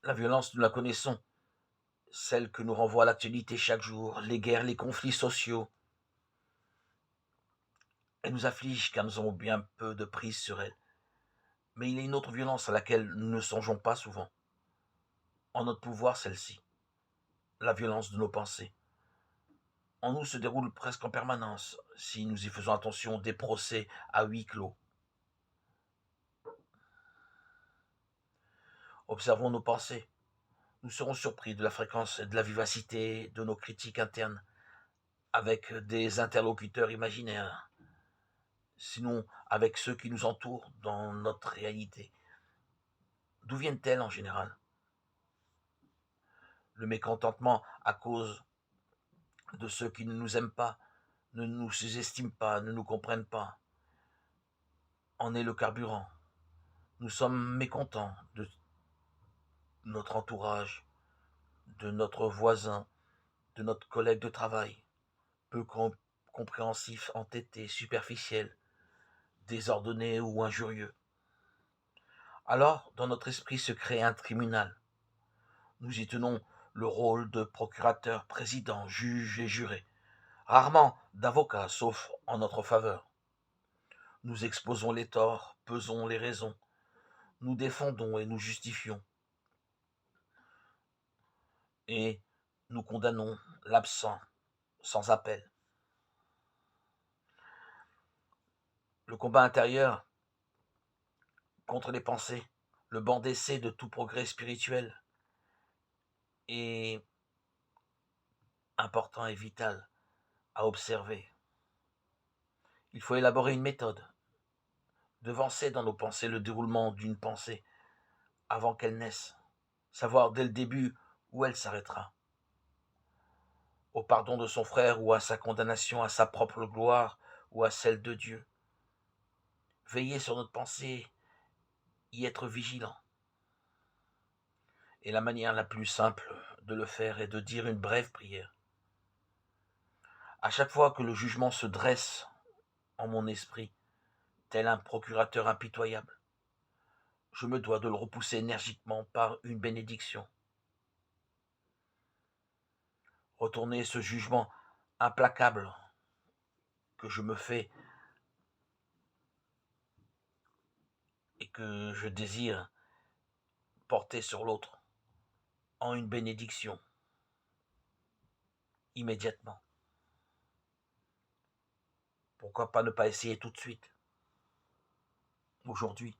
La violence, nous la connaissons, celle que nous renvoie l'actualité chaque jour, les guerres, les conflits sociaux. Elle nous afflige car nous avons bien peu de prise sur elle. Mais il y a une autre violence à laquelle nous ne songeons pas souvent. En notre pouvoir, celle-ci, la violence de nos pensées. En nous se déroule presque en permanence, si nous y faisons attention, des procès à huis clos. Observons nos pensées. Nous serons surpris de la fréquence et de la vivacité de nos critiques internes avec des interlocuteurs imaginaires, sinon avec ceux qui nous entourent dans notre réalité. D'où viennent-elles en général? Le mécontentement à cause de ceux qui ne nous aiment pas, ne nous sous-estiment pas, ne nous comprennent pas, en est le carburant. Nous sommes mécontents de notre entourage, de notre voisin, de notre collègue de travail, peu compréhensif, entêté, superficiel, désordonné ou injurieux. Alors, dans notre esprit se crée un tribunal. Nous y tenons le rôle de procurateur, président, juge et juré, rarement d'avocat, sauf en notre faveur. Nous exposons les torts, pesons les raisons, nous défendons et nous justifions, et nous condamnons l'absent sans appel. Le combat intérieur contre les pensées, le banc d'essai de tout progrès spirituel est important et vital à observer. Il faut élaborer une méthode, devancer dans nos pensées le déroulement d'une pensée avant qu'elle naisse, savoir dès le début où elle s'arrêtera. Au pardon de son frère ou à sa condamnation à sa propre gloire ou à celle de Dieu. Veiller sur notre pensée, y être vigilant. Et la manière la plus simple de le faire est de dire une brève prière. À chaque fois que le jugement se dresse en mon esprit, tel un procurateur impitoyable, je me dois de le repousser énergiquement par une bénédiction. Retourner ce jugement implacable que je me fais et que je désire porter sur l'autre en une bénédiction immédiatement. Pourquoi pas ne pas essayer tout de suite, aujourd'hui?